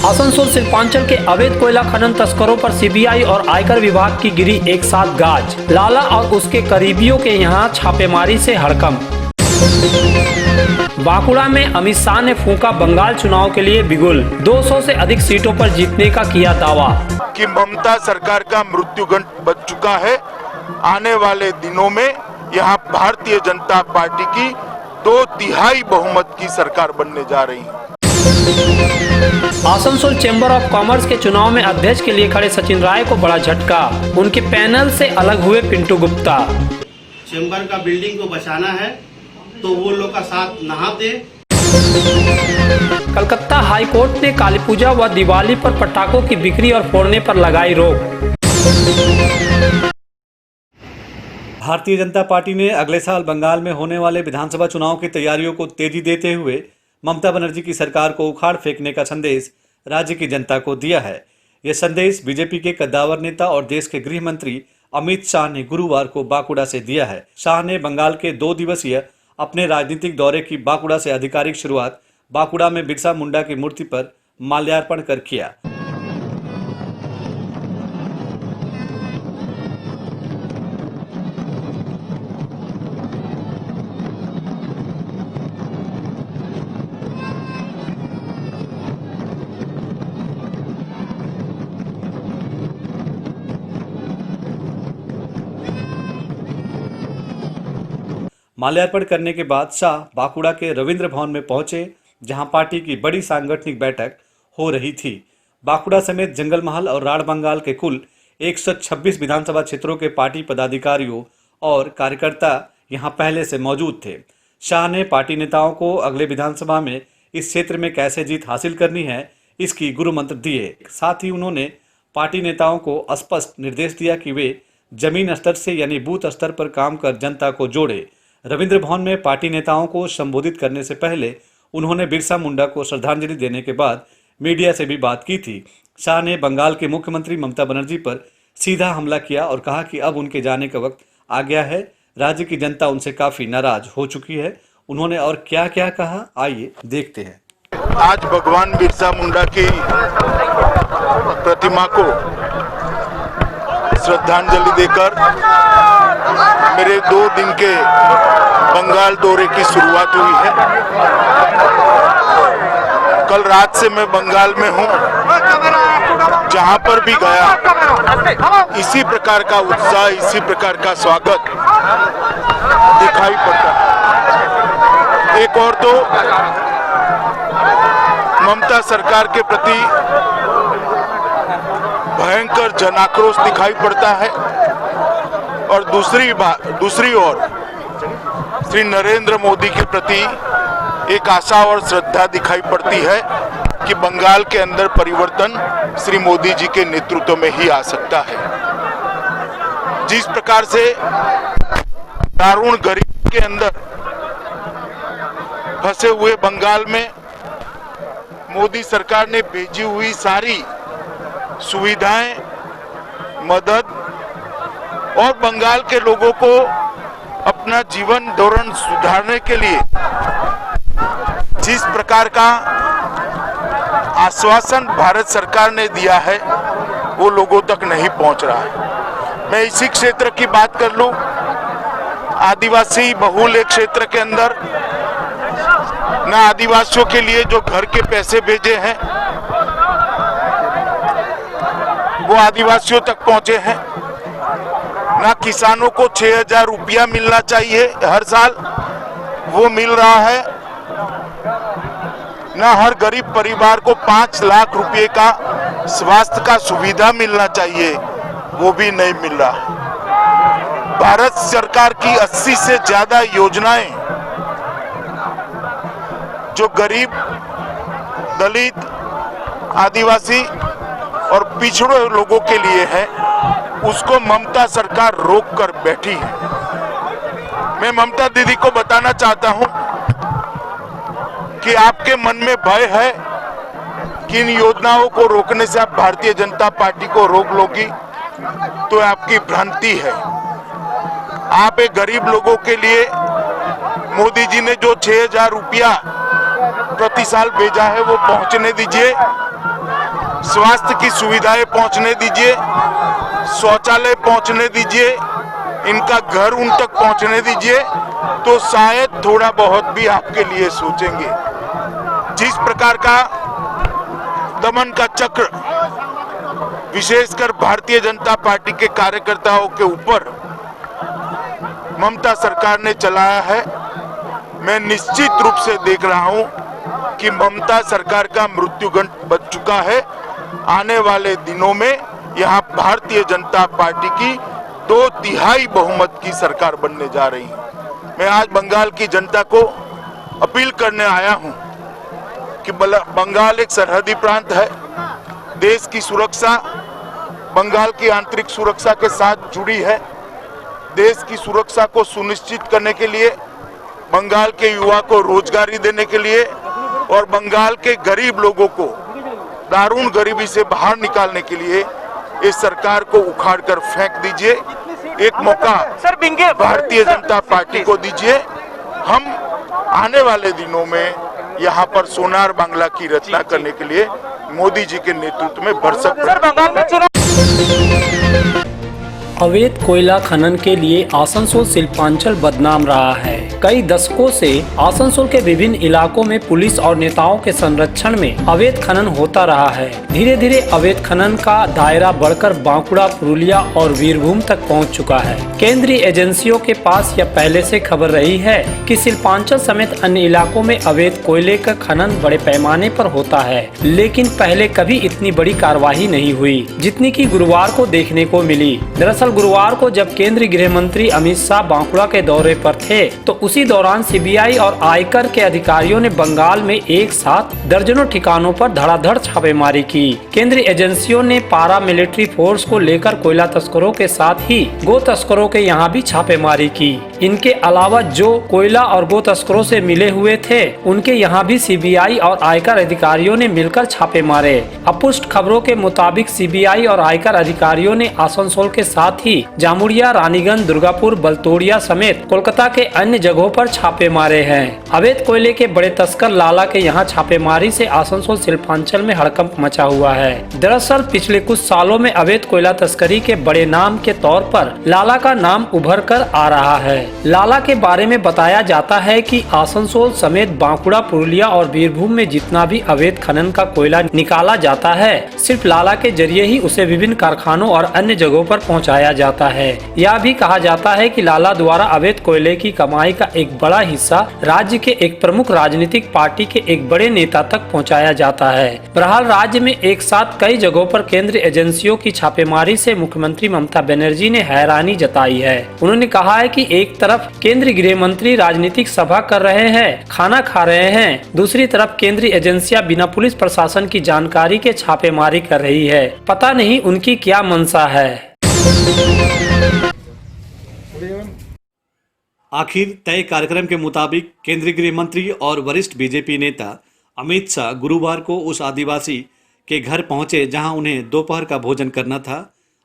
आसनसोल शिल्पांचल के अवैध कोयला खनन तस्करों पर सीबीआई और आयकर विभाग की गिरी एक साथ गाज। लाला और उसके करीबियों के यहां छापेमारी से हड़कंप। बांकुड़ा में अमित शाह ने फूंका बंगाल चुनाव के लिए बिगुल। 200 से अधिक सीटों पर जीतने का किया दावा कि ममता सरकार का मृत्युगंड बच चुका है। आने वाले दिनों में यहां भारतीय जनता पार्टी की 2/3 बहुमत की सरकार बनने जा रही है। आसनसोल चैम्बर ऑफ कॉमर्स के चुनाव में अध्यक्ष के लिए खड़े सचिन राय को बड़ा झटका। उनके पैनल से अलग हुए पिंटू गुप्ता। चैम्बर का बिल्डिंग को बचाना है तो वो लोग का साथ ना दे। कलकत्ता हाई कोर्ट ने काली पूजा व दिवाली पर पटाखों की बिक्री और फोड़ने पर लगाई रोक। भारतीय जनता पार्टी ने अगले साल बंगाल में होने वाले विधानसभा चुनाव की तैयारियों को तेजी देते हुए ममता बनर्जी की सरकार को उखाड़ फेंकने का संदेश राज्य की जनता को दिया है। यह संदेश बीजेपी के कद्दावर नेता और देश के गृह मंत्री अमित शाह ने गुरुवार को बांकुड़ा से दिया है। शाह ने बंगाल के 2 दिवसीय अपने राजनीतिक दौरे की बांकुड़ा से आधिकारिक शुरुआत बांकुड़ा में बिरसा मुंडा की मूर्ति पर माल्यार्पण कर किया। माल्यार्पण करने के बाद शाह बांकुड़ा के रविंद्र भवन में पहुंचे, जहां पार्टी की बड़ी सांगठनिक बैठक हो रही थी। बांकुड़ा समेत जंगल महल और राढ़ बंगाल के कुल 126 विधानसभा क्षेत्रों के पार्टी पदाधिकारियों और कार्यकर्ता यहां पहले से मौजूद थे। शाह ने पार्टी नेताओं को अगले विधानसभा में इस क्षेत्र में कैसे जीत हासिल करनी है, इसकी गुरु मंत्र दिए। साथ ही उन्होंने पार्टी नेताओं को स्पष्ट निर्देश दिया कि वे जमीन स्तर से यानी बूथ स्तर पर काम कर जनता को जोड़े। रविंद्र भवन में पार्टी नेताओं को संबोधित करने से पहले उन्होंने बिरसा मुंडा को श्रद्धांजलि देने के बाद मीडिया से भी बात की थी। शाह ने बंगाल के मुख्यमंत्री ममता बनर्जी पर सीधा हमला किया और कहा कि अब उनके जाने का वक्त आ गया है। राज्य की जनता उनसे काफी नाराज हो चुकी है। उन्होंने और क्या क्या कहा, आइए देखते हैं। आज भगवान बिरसा मुंडा की प्रतिमा को श्रद्धांजलि देकर मेरे 2 दिन के बंगाल दौरे की शुरुआत हुई है। कल रात से मैं बंगाल में हूं। जहां पर भी गया इसी प्रकार का उत्साह, इसी प्रकार का स्वागत दिखाई पड़ता है। एक और तो ममता सरकार के प्रति भयंकर जनाक्रोश दिखाई पड़ता है और दूसरी ओर श्री नरेंद्र मोदी के प्रति एक आशा और श्रद्धा दिखाई पड़ती है कि बंगाल के अंदर परिवर्तन श्री मोदी जी के नेतृत्व में ही आ सकता है। जिस प्रकार से दारुण गरीबी के अंदर फंसे हुए बंगाल में मोदी सरकार ने भेजी हुई सारी सुविधाएं, मदद और बंगाल के लोगों को अपना जीवन धोरण सुधारने के लिए जिस प्रकार का आश्वासन भारत सरकार ने दिया है वो लोगों तक नहीं पहुंच रहा है। मैं इसी क्षेत्र की बात कर लूं, आदिवासी बहुल क्षेत्र के अंदर न आदिवासियों के लिए जो घर के पैसे भेजे हैं वो आदिवासियों तक पहुंचे हैं, ना किसानों को 6,000 रुपया मिलना चाहिए हर साल वो मिल रहा है, ना हर गरीब परिवार को 5 लाख रुपए का स्वास्थ्य का सुविधा मिलना चाहिए वो भी नहीं मिल रहा। भारत सरकार की 80 से ज्यादा योजनाएं जो गरीब, दलित, आदिवासी और पिछड़े लोगों के लिए है उसको ममता सरकार रोक कर बैठी है। मैं ममता दीदी को बताना चाहता हूं कि आपके मन में भय है कि इन योजनाओं को रोकने से आप भारतीय जनता पार्टी को रोक लोगी, तो आपकी भ्रांति है। आप एक गरीब लोगों के लिए मोदी जी ने जो 6,000 रुपया प्रति साल भेजा है वो पहुंचने दीजिए, स्वास्थ्य की सुविधाएं पहुंचने दीजिए, शौचालय पहुंचने दीजिए, इनका घर उन तक पहुंचने दीजिए, तो शायद थोड़ा बहुत भी आपके लिए सोचेंगे। जिस प्रकार का दमन का चक्र विशेषकर भारतीय जनता पार्टी के कार्यकर्ताओं के ऊपर ममता सरकार ने चलाया है, मैं निश्चित रूप से देख रहा हूं कि ममता सरकार का मृत्युगंड बच चुका है। आने वाले दिनों में यहां भारतीय जनता पार्टी की 2/3 बहुमत की सरकार बनने जा रही है। मैं आज बंगाल की जनता को अपील करने आया हूं कि बंगाल एक सरहदी प्रांत है, देश की सुरक्षा बंगाल की आंतरिक सुरक्षा के साथ जुड़ी है। देश की सुरक्षा को सुनिश्चित करने के लिए, बंगाल के युवा को रोजगारी देने के लिए और बंगाल के गरीब लोगों को दारुण गरीबी से बाहर निकालने के लिए इस सरकार को उखाड़कर फेंक दीजिए। एक मौका भारतीय जनता पार्टी को दीजिए। हम आने वाले दिनों में यहाँ पर सोनार बांग्ला की रचना करने के लिए मोदी जी के नेतृत्व में भरसक अवैध कोयला खनन के लिए आसनसोल शिल्पांचल बदनाम रहा है। कई दशकों से आसनसोल के विभिन्न इलाकों में पुलिस और नेताओं के संरक्षण में अवैध खनन होता रहा है। धीरे धीरे अवैध खनन का दायरा बढ़कर बांकुड़ा, पुरुलिया और वीरभूम तक पहुंच चुका है। केंद्रीय एजेंसियों के पास यह पहले से खबर रही है कि शिल्पांचल समेत अन्य इलाकों में अवैध कोयले का खनन बड़े पैमाने पर होता है, लेकिन पहले कभी इतनी बड़ी कार्रवाई नहीं हुई जितनी की गुरुवार को देखने को मिली। दरअसल गुरुवार को जब केंद्रीय गृह मंत्री अमित शाह बांकुड़ा के दौरे पर थे, तो उसी दौरान सीबीआई और आयकर के अधिकारियों ने बंगाल में एक साथ दर्जनों ठिकानों पर धड़ाधड़ छापेमारी की। केंद्रीय एजेंसियों ने पारा मिलिट्री फोर्स को लेकर कोयला तस्करों के साथ ही गो तस्करों के यहाँ भी छापेमारी की। इनके अलावा जो कोयला और गो तस्करों से मिले हुए थे, उनके यहाँ भी सीबीआई और आयकर अधिकारियों ने मिलकर छापे मारे। अपुष्ट खबरों के मुताबिक सीबीआई और आयकर अधिकारियों ने आसनसोल के साथ ही जामुड़िया, रानीगंज, दुर्गापुर, बलतोड़िया समेत कोलकाता के अन्य जगहों पर छापे मारे हैं। अवैध कोयले के बड़े तस्कर लाला के यहाँ छापेमारी से आसनसोल शिल्पांचल में हड़कंप मचा हुआ है। दरअसल पिछले कुछ सालों में अवैध कोयला तस्करी के बड़े नाम के तौर पर लाला का नाम उभर कर आ रहा है। लाला के बारे में बताया जाता है कि आसनसोल समेत बांकुड़ा, पुरुलिया और वीरभूम में जितना भी अवैध खनन का कोयला निकाला जाता है, सिर्फ लाला के जरिए ही उसे विभिन्न कारखानों और अन्य जगहों पर पहुंचाया जाता है। यह भी कहा जाता है कि लाला द्वारा अवैध कोयले की कमाई का एक बड़ा हिस्सा राज्य के एक प्रमुख राजनीतिक पार्टी के एक बड़े नेता तक पहुंचाया जाता है। बहरहाल राज्य में एक साथ कई जगहों पर केंद्रीय एजेंसियों की छापेमारी से मुख्यमंत्री ममता बनर्जी ने हैरानी जताई है। उन्होंने कहा है कि एक तरफ केंद्रीय गृह मंत्री राजनीतिक सभा कर रहे हैं, खाना खा रहे हैं, दूसरी तरफ केंद्रीय एजेंसियां बिना पुलिस प्रशासन की जानकारी के छापेमारी कर रही है। पता नहीं उनकी क्या मंशा है। आखिर तय कार्यक्रम के मुताबिक केंद्रीय गृह मंत्री और वरिष्ठ बीजेपी नेता अमित शाह गुरुवार को उस आदिवासी के घर पहुंचे जहां उन्हें दोपहर का भोजन करना था।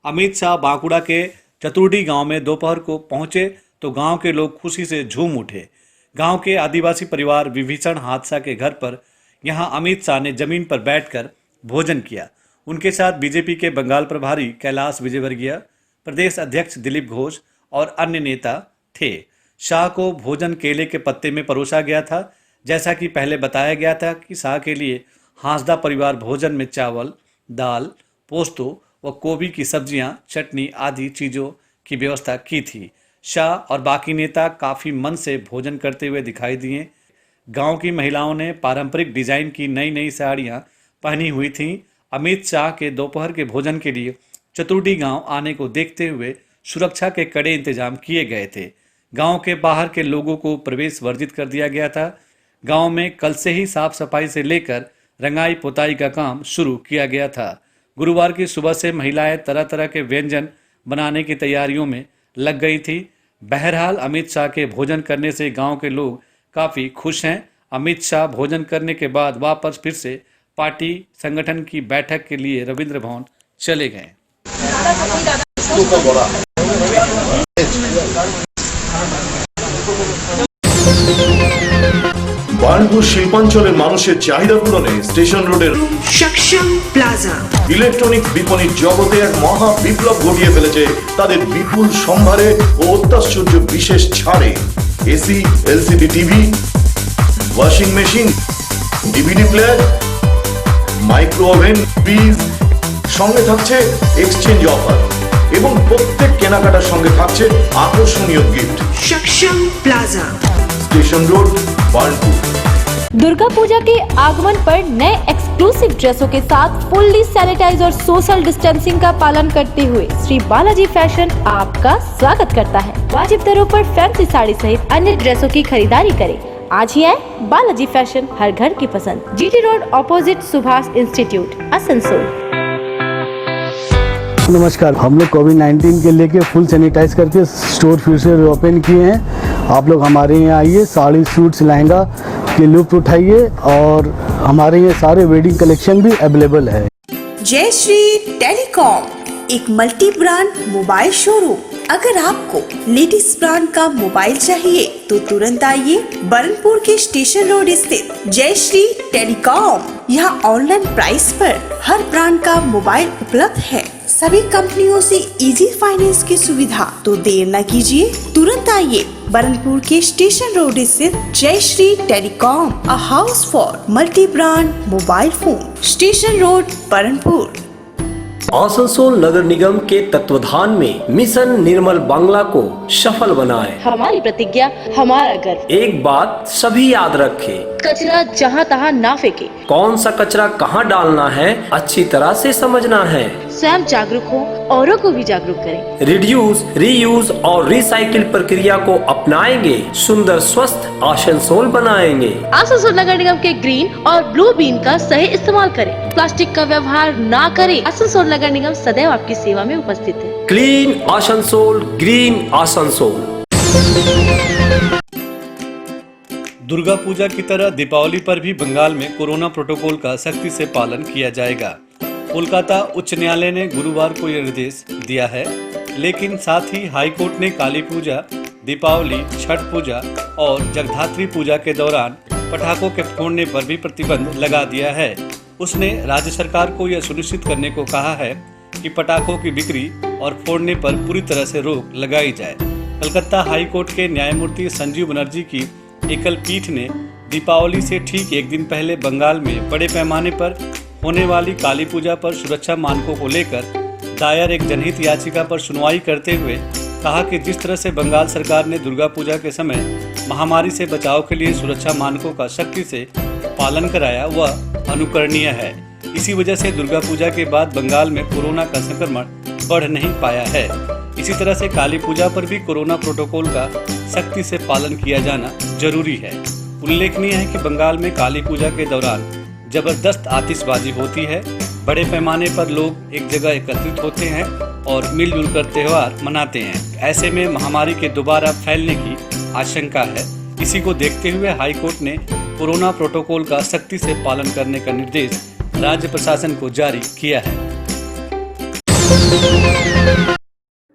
अमित शाह बांकुड़ा के चतुर्डी गांव में दोपहर को पहुंचे तो गांव के लोग खुशी से झूम उठे। गांव के आदिवासी परिवार विभीषण हादसा के घर पर यहां अमित शाह ने जमीन पर बैठकर भोजन किया। उनके साथ बीजेपी के बंगाल प्रभारी कैलाश विजयवर्गीय, प्रदेश अध्यक्ष दिलीप घोष और अन्य नेता थे। शाह को भोजन केले के पत्ते में परोसा गया था। जैसा कि पहले बताया गया था कि शाह के लिए हांसदा परिवार भोजन में चावल, दाल, पोस्तो व गोभी की सब्जियां, चटनी आदि चीज़ों की व्यवस्था की थी। शाह और बाकी नेता काफ़ी मन से भोजन करते हुए दिखाई दिए। गांव की महिलाओं ने पारंपरिक डिजाइन की नई नई साड़ियां पहनी हुई थीं। अमित शाह के दोपहर के भोजन के लिए चतुर्डी गांव आने को देखते हुए सुरक्षा के कड़े इंतजाम किए गए थे। गांव के बाहर के लोगों को प्रवेश वर्जित कर दिया गया था। गांव में कल से ही साफ सफाई से लेकर रंगाई पुताई का काम शुरू किया गया था। गुरुवार की सुबह से महिलाएं तरह तरह के व्यंजन बनाने की तैयारियों में लग गई थी। बहरहाल अमित शाह के भोजन करने से गांव के लोग काफ़ी खुश हैं। अमित शाह भोजन करने के बाद वापस फिर से पार्टी संगठन की बैठक के लिए रविंद्र भवन चले गए। বার্নপুর শিল্পাঞ্চলের মানুষের চাহিদা পূরণে স্টেশন রোডের সক্ষম প্লাজা ইলেকট্রনিক্স বিপণির জগতে এক মহা বিপ্লব ঘটিয়ে ফেলেছে তাদের বিপুল সম্ভারে ও অত্যাশ্চর্য বিশেষ ছাড়ে। AC, LCD TV, washing machine, DVD player, micro oven, fridge, সঙ্গে থাকছে এক্সচেঞ্জ অফার এবং প্রত্যেক কেনাকাটার সঙ্গে থাকছে আকর্ষণীয় গিফট। সক্ষম plaza, station road, बार्नपुर। Durga Puja के आगमन पर नए एक्सक्लूसिव ड्रेसों के साथ फुल्ली सैनिटाइज और सोशल डिस्टेंसिंग का पालन करते हुए श्री बालाजी फैशन आपका स्वागत करता है। वाजिब दरों पर फैंसी साड़ी सहित अन्य ड्रेसों की खरीदारी करें। आज ही आए बालाजी फैशन, हर घर की पसंद। GT road opposite Subhash institute, Asansol. नमस्कार, हम लोग कोविड-19 के लेके फुल सैनिटाइज करके स्टोर फिर से ओपन किए हैं। आप लोग हमारे यहाँ आइए, साड़ी, सूट्स, लहंगा के लुत्फ उठाइए और हमारे यहाँ सारे वेडिंग कलेक्शन भी अवेलेबल है। जय श्री टेलीकॉम, एक मल्टी ब्रांड मोबाइल शोरूम। अगर आपको लेटेस्ट ब्रांड का मोबाइल चाहिए तो तुरंत आइए बरनपुर के स्टेशन रोड स्थित जय श्री टेलीकॉम। यहाँ ऑनलाइन प्राइस पर हर ब्रांड का मोबाइल उपलब्ध है। सभी कंपनियों से इजी फाइनेंस की सुविधा। तो देर न कीजिए, तुरंत आइए बरनपुर के स्टेशन रोड स्थित Jai Shri Telecom, a house for multi brand mobile phone, station road, Burnpur. Asansol नगर निगम के तत्वाधान में मिशन निर्मल बांग्ला को सफल बनाएं। हमारी प्रतिज्ञा, हमारा गर्व। एक बात सभी याद रखें, कचरा जहाँ तहाँ ना फेंके। कौन सा कचरा कहाँ डालना है अच्छी तरह से समझना है। स्वयं जागरूक हो, औरों को भी जागरूक करें। रिड्यूस, रीयूज और रिसाइकिल प्रक्रिया को अपनाएंगे, सुंदर स्वस्थ आसनसोल बनाएंगे। आसनसोल नगर निगम के ग्रीन और ब्लू बीन का सही इस्तेमाल करें। प्लास्टिक का व्यवहार ना करें। आसनसोल नगर निगम सदैव आपकी सेवा में उपस्थित है। Clean Asansol, green Asansol. दुर्गा पूजा की तरह दीपावली पर भी बंगाल में कोरोना प्रोटोकॉल का सख्ती से पालन किया जाएगा। कोलकाता उच्च न्यायालय ने गुरुवार को यह निर्देश दिया है, लेकिन साथ ही हाई कोर्ट ने काली पूजा, दीपावली, छठ पूजा और जगधात्री पूजा के दौरान पटाखों के फोड़ने पर भी प्रतिबंध लगा दिया है। उसने राज्य सरकार को यह सुनिश्चित करने को कहा है कि पटाखों की बिक्री और फोड़ने पर पूरी तरह से रोक लगाई जाए। कलकत्ता हाई कोर्ट के न्यायमूर्ति संजीव बनर्जी की एकल पीठ ने दीपावली से ठीक एक दिन पहले बंगाल में बड़े पैमाने पर होने वाली काली पूजा पर सुरक्षा मानकों को लेकर दायर एक जनहित याचिका पर सुनवाई करते हुए कहा कि जिस तरह से बंगाल सरकार ने दुर्गा पूजा के समय महामारी से बचाव के लिए सुरक्षा मानकों का सख्ती से पालन कराया वह अनुकरणीय है। इसी वजह से दुर्गा पूजा के बाद बंगाल में कोरोना का संक्रमण बढ़ नहीं पाया है। इसी तरह से काली पूजा पर भी कोरोना प्रोटोकॉल का सख्ती से पालन किया जाना जरूरी है। उल्लेखनीय है कि बंगाल में काली पूजा के दौरान जबरदस्त आतिशबाजी होती है। बड़े पैमाने पर लोग एक जगह एकत्रित होते हैं और मिलजुल कर त्योहार मनाते हैं। ऐसे में महामारी के दोबारा फैलने की आशंका है। इसी को देखते हुए हाई कोर्ट ने कोरोना प्रोटोकॉल का सख्ती से पालन करने का निर्देश राज्य प्रशासन को जारी किया है।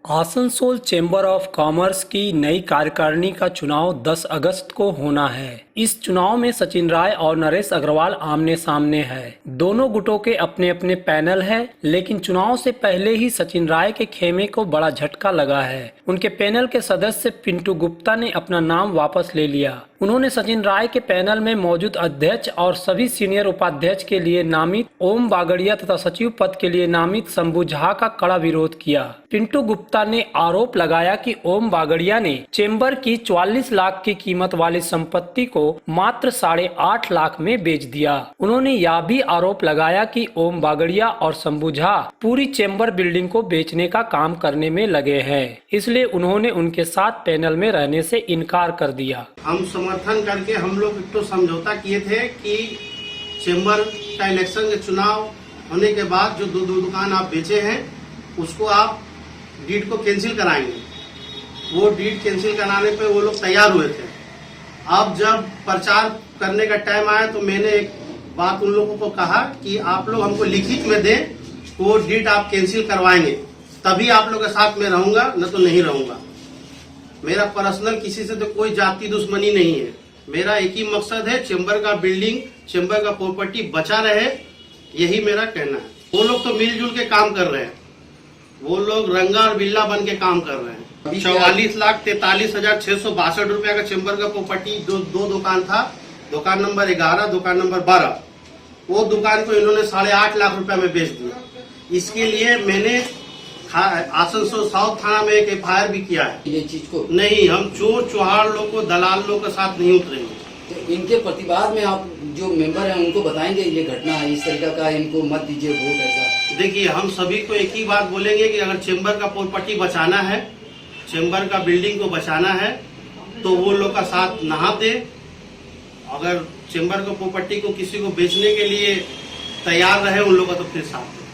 आसनसोल चेंबर ऑफ कॉमर्स की नई कार्यकारिणी का चुनाव 10 अगस्त को होना है। इस चुनाव में सचिन राय और नरेश अग्रवाल आमने सामने है। दोनों गुटों के अपने अपने पैनल है, लेकिन चुनाव से पहले ही सचिन राय के खेमे को बड़ा झटका लगा है। उनके पैनल के सदस्य पिंटू गुप्ता ने अपना नाम वापस ले लिया। उन्होंने सचिन राय के पैनल में मौजूद अध्यक्ष और सभी सीनियर उपाध्यक्ष के लिए नामित ओम बागड़िया तथा सचिव पद के लिए नामित शंभू झा का कड़ा विरोध किया। पिंटू गुप्ता ने आरोप लगाया कि ओम बागड़िया ने चेंबर की 44 लाख की कीमत वाली संपत्ति को मात्र 8.5 लाख में बेच दिया। उन्होंने यह भी आरोप लगाया कि ओम बागड़िया और शंभू झा पूरी चेंबर बिल्डिंग को बेचने का काम करने में लगे हैं, इसलिए उन्होंने उनके साथ पैनल में रहने से इनकार कर दिया। हम समर्थन करके हम लोग तो समझौता किए थे कि चेंबर का इलेक्शन के चुनाव होने के बाद जो दो दुकान आप बेचे हैं उसको आप डीड को कैंसिल कराएंगे। वो डीड कैंसिल कराने पे वो लोग तैयार हुए थे। अब जब प्रचार करने का टाइम आया तो मैंने एक बात उन लोगों को कहा कि आप लोग हमको लिखित में दें, वो डीड आप कैंसिल करवाएंगे तभी आप लोग के साथ में रहूंगा, न तो नहीं रहूंगा। मेरा पर्सनल किसी से तो कोई जाति दुश्मनी नहीं है। मेरा एक ही मकसद है, चेंबर का बिल्डिंग, चेंबर का प्रॉपर्टी बचा रहे, यही मेरा कहना है। वो लोग तो मिलजुल के काम कर रहे हैं, वो लोग रंगा और बिल्ला बन के काम कर रहे हैं। 44,43,662 रुपया का चेंबर का प्रॉपर्टी दो दुकान था, दुकान नंबर 11, दुकान नंबर 12, वो दुकान को इन्होंने 8.5 लाख रुपया में बेच दिया। इसके लिए मैंने आसनसोल साउथ थाना में एक FIR भी किया है। ये चीज को नहीं, हम चोर चुहार लोग को, दलाल लोग के साथ नहीं उतरेंगे। तो इनके प्रतिवाद में आप जो मेंबर हैं उनको बताएंगे ये घटना है, इस तरीका का, इनको मत दीजिए वोट ऐसा। देखिए, हम सभी को एक ही बात बोलेंगे कि अगर चेंबर का प्रॉपर्टी बचाना है, चेंबर का बिल्डिंग को बचाना है, तो वो लोग का साथ ना दे। अगर चेंबर का प्रॉपर्टी को किसी को बेचने के लिए तैयार रहे उन लोगों का, तो फिर साथ दे।